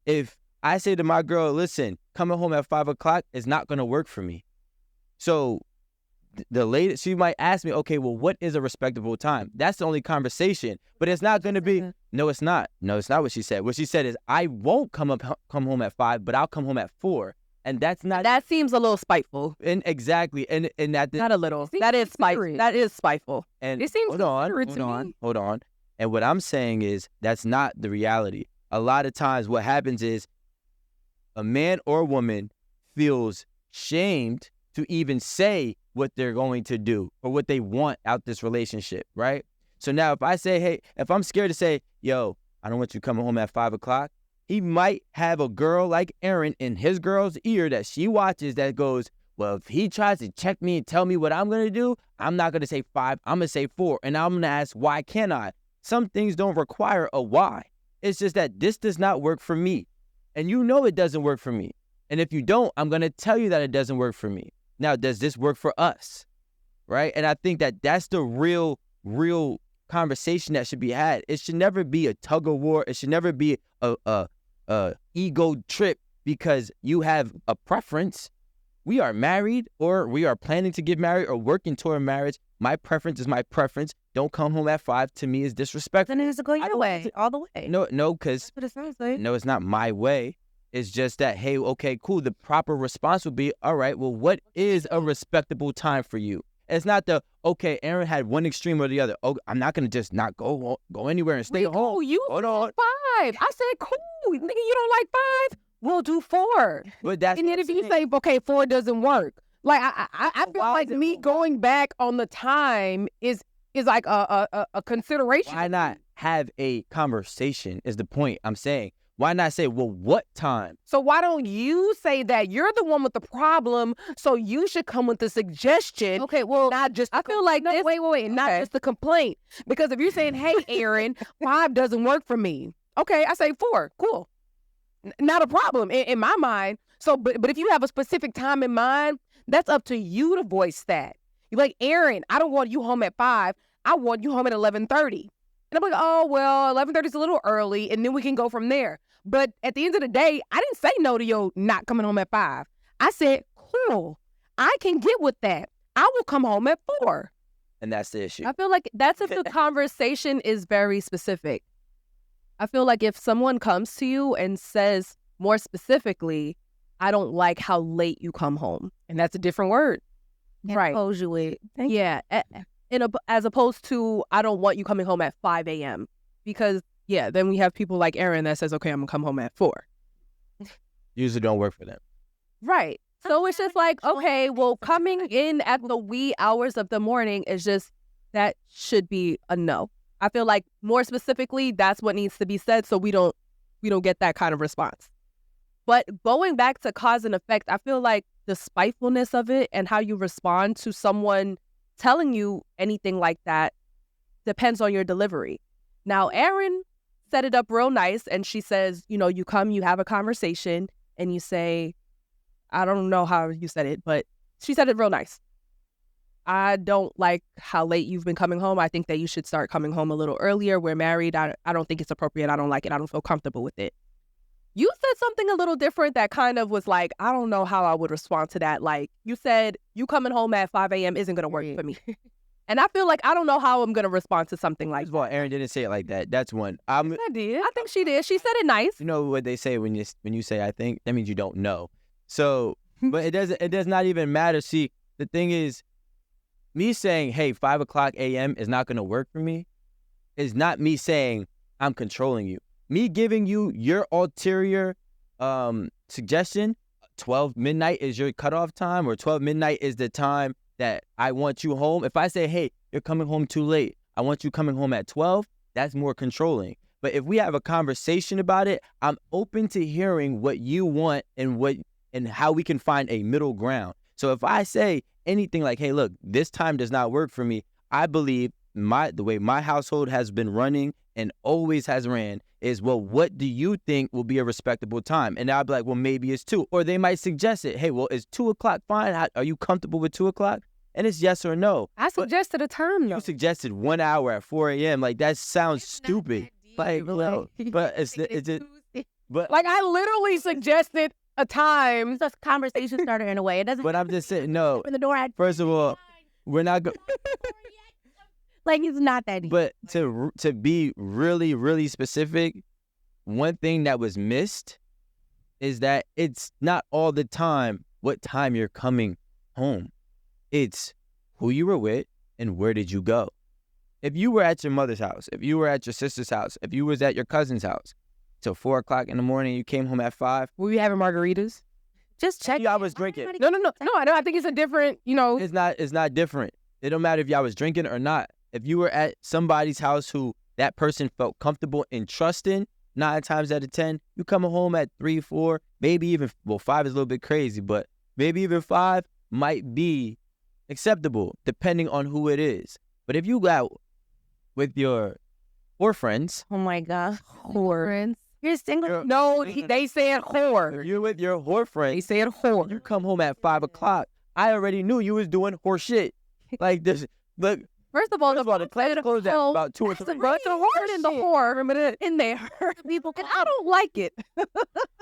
if I say to my girl, listen, coming home at 5 o'clock is not going to work for me. So the latest, she might ask me, okay, well, what is a respectable time? That's the only conversation. But it's not going to be, no, it's not. No, it's not what she said. What she said is, I won't come home at 5, but I'll come home at 4. And that's not. That seems a little spiteful. And exactly. And that. Not a little. That is spiteful. That is spiteful. And it seems hold on. And what I'm saying is, that's not the reality. A lot of times what happens is a man or woman feels shamed to even say what they're going to do or what they want out this relationship, right? So now if I say, hey, if I'm scared to say, yo, I don't want you coming home at 5 o'clock, he might have a girl like Aaron in his girl's ear that she watches that goes, well, if he tries to check me and tell me what I'm going to do, I'm not going to say 5, I'm going to say 4. And I'm going to ask, why can't I? Some things don't require a why. It's just that this does not work for me. And you know it doesn't work for me. And if you don't, I'm going to tell you that it doesn't work for me. Now, does this work for us? Right? And I think that that's the real conversation that should be had. It should never be a tug of war. It should never be a ego trip because you have a preference. We are married or we are planning to get married or working toward marriage. My preference is my preference. Don't come home at 5 to me is disrespectful. Then it has to go your way, all the way. No, because that's what it sounds like. No, it's not my way. It's just that, hey, okay, cool. The proper response would be, all right, well, what is a respectable time for you? It's not the, okay, Aaron had one extreme or the other. Oh, I'm not going to just not go anywhere and stay home. Cool. You Hold on. 5. I said, cool. Nigga, you don't like 5? We'll do 4. But that's and then if you say, okay, 4 doesn't work. Like, I feel like me going back on the time is like a consideration. Why not have a conversation is the point I'm saying. Why not say, well, what time? So why don't you say that you're the one with the problem, so you should come with the suggestion? Okay, well, not just. I feel like this. Wait, not just the complaint. Because if you're saying, hey, Aaron, 5 doesn't work for me. Okay, I say 4. Cool. Not a problem in my mind. So, but if you have a specific time in mind, that's up to you to voice that. You're like, Aaron, I don't want you home at 5. I want you home at 11:30. And I'm like, oh, well, 11:30 is a little early, and then we can go from there. But at the end of the day, I didn't say no to your not coming home at 5. I said, cool, I can get with that. I will come home at 4. And that's the issue. I feel like that's if the conversation is very specific. I feel like if someone comes to you and says more specifically, I don't like how late you come home. And that's a different word. Right. Yeah. As opposed to, I don't want you coming home at 5 a.m. Because, yeah, then we have people like Aaron that says, okay, I'm going to come home at 4. Usually don't work for them. Right. So it's just like, okay, well, coming in at the wee hours of the morning is just, that should be a no. I feel like more specifically, that's what needs to be said so we don't get that kind of response. But going back to cause and effect, I feel like the spitefulness of it and how you respond to someone telling you anything like that depends on your delivery. Now, Erin set it up real nice, and she says, you come, you have a conversation, and you say, I don't know how you said it, but she said it real nice. I don't like how late you've been coming home. I think that you should start coming home a little earlier. We're married. I don't think it's appropriate. I don't like it. I don't feel comfortable with it. You said something a little different that kind of was like, I don't know how I would respond to that. Like, you said, you coming home at 5 a.m. isn't going to work for me. And I feel like I don't know how I'm going to respond to something like that. Well, Erin didn't say it like that. That's one. I did. I think she did. She said it nice. You know what they say when you say I think? That means you don't know. So, but it does not even matter. See, the thing is, me saying, hey, 5 o'clock a.m. is not going to work for me is not me saying I'm controlling you. Me giving you your ulterior suggestion, 12 midnight is your cutoff time, or 12 midnight is the time that I want you home. If I say, hey, you're coming home too late, I want you coming home at 12, that's more controlling. But if we have a conversation about it, I'm open to hearing what you want and how we can find a middle ground. So if I say anything like, hey, look, this time does not work for me, I believe the way my household has been running and always has ran is, well, what do you think will be a respectable time? And I'll be like, well, maybe it's 2. Or they might suggest it. Hey, well, is 2 o'clock fine? Are you comfortable with 2 o'clock? And it's yes or no. I suggested a term, though. You suggested 1 hour at 4 a.m. Like, that sounds stupid. Like, well, but it's But Like, I literally suggested a time. It's a conversation starter in a way. It doesn't but I'm just saying, no. open the door. First of all, we're not going. Like, it's not that deep. But to be really, really specific, one thing that was missed is that it's not all the time what time you're coming home. It's who you were with and where did you go. If you were at your mother's house, if you were at your sister's house, if you was at your cousin's house till 4 o'clock in the morning, you came home at 5. Were you having margaritas? Just check. Y'all was drinking. No. I think it's a different, It's not different. It don't matter if y'all was drinking or not. If you were at somebody's house who that person felt comfortable and trusting, 9 times out of 10, you coming home at 3, 4, maybe even, 5 is a little bit crazy, but maybe even 5 might be acceptable depending on who it is. But if you go out with your whore friends, Oh my God. whore. You're single. No, they said whore. if you're with your whore They friends, said whore. you come home at 5 o'clock. I already knew you was doing horse shit. Like this, look. First of all, the class closed at about 2 or 3. There's a bunch of whore in the whore in there. People And I don't like it.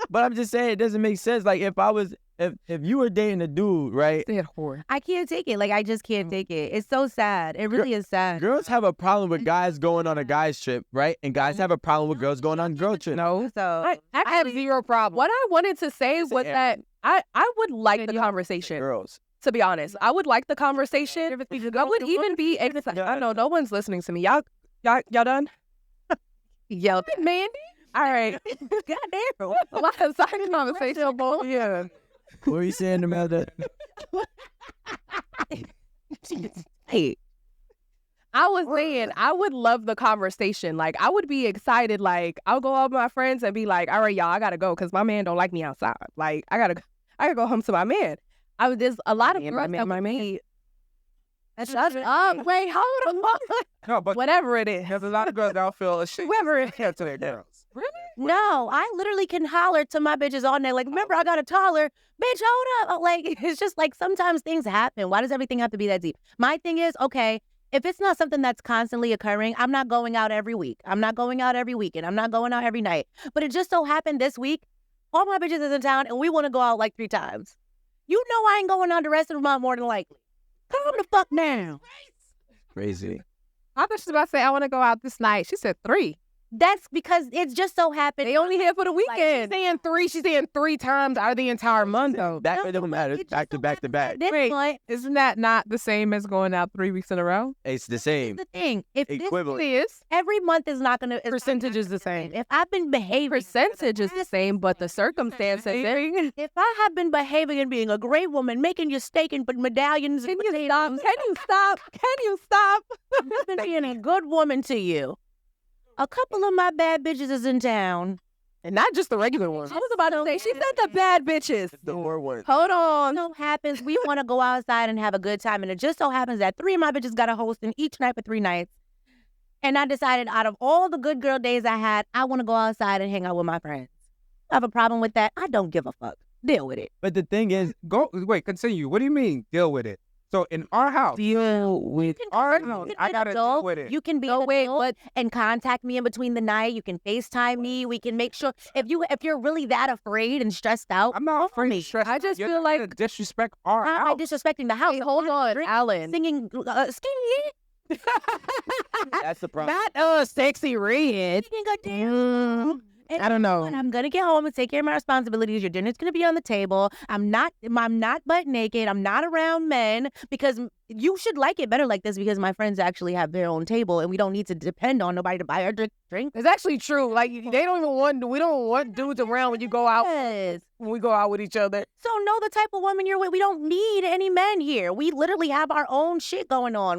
But I'm just saying it doesn't make sense. Like if you were dating a dude, right? Said whore. I can't take it. Like, I just can't take it. It's so sad. It really is sad. Girls have a problem with guys going on a guy's trip, right? And guys have a problem with girls going on girl trip. No. So I have zero problem. What I wanted to say was that I would like the conversation. Girls. To be honest, I would like the conversation. I would even be excited. I know no one's listening to me. Y'all done? yelled. Mandy? All right. Goddamn. A lot of side conversation. Yeah. What were you saying about that? Hey, I was saying I would love the conversation. Like, I would be excited. Like, I'll go out with my friends and be like, all right, y'all, I gotta go because my man don't like me outside. Like, I gotta go home to my man. There's a lot of girls that would be. Shut up. Wait, hold on. No, but Whatever it is. there's a lot of girls that don't feel ashamed Whoever it to their girls. Really? no, I literally can holler to my bitches all night. Like, remember, I got a taller. Bitch, hold up. Like, it's just like sometimes things happen. Why does everything have to be that deep? My thing is, okay, if it's not something that's constantly occurring, I'm not going out every week. I'm not going out every weekend. I'm not going out every night. But it just so happened this week, all my bitches is in town and we want to go out like 3 times. You know I ain't going out the rest of the month more than likely. Calm the fuck down. Crazy. I thought she was about to say, I want to go out this night. She said 3. That's because it just so happened. They only here for the Like, weekend. She's saying 3. She's saying 3 times out of the entire month, though. That it don't matter. It just Back to so back to happened back. at this Wait. point, Isn't that not the same as going out 3 weeks in a row? It's the same. the thing. If this Equivalent. It is. every month is not gonna Percentage is the same. If I've been behaving, Percentage is the same, but the circumstances. Can if I have been behaving and being a great woman, making you steak and medallions, and you stop? potatoes, Can you stop? Can you stop? I've been being a good woman to you. A couple of my bad bitches is in town. And not just the regular ones. I was about to say, she said the bad bitches. The more one. Hold on. So happens we want to go outside and have a good time, and it just so happens that 3 of my bitches got a hosting each night for 3 nights. And I decided, out of all the good girl days I had, I want to go outside and hang out with my friends. I have a problem with that. I don't give a fuck. Deal with it. But the thing is, Continue. What do you mean, deal with it? So in our house, Deal with. our You house, can be I an gotta deal adult. with it. You can be No, an wait, adult what? and contact me in between the night. You can FaceTime me. We can make sure if you're really that afraid and stressed out. I'm not call me. afraid. Stressed. I just You're feel not like- gonna disrespect our How am I house. disrespecting the house? Wait, hold on, Drink- Alan. Singing skinny. that's the problem. Not sexy red. Singing goddamn. And I don't know. when I'm gonna get home and take care of my responsibilities. Your dinner's gonna be on the table. I'm not butt naked. I'm not around men because you should like it better like this because my friends actually have their own table and we don't need to depend on nobody to buy our drink. It's actually true. Like, they don't even want, we don't want dudes around when you go out, Yes. when we go out with each other. So know the type of woman you're with. We don't need any men here. We literally have our own shit going on.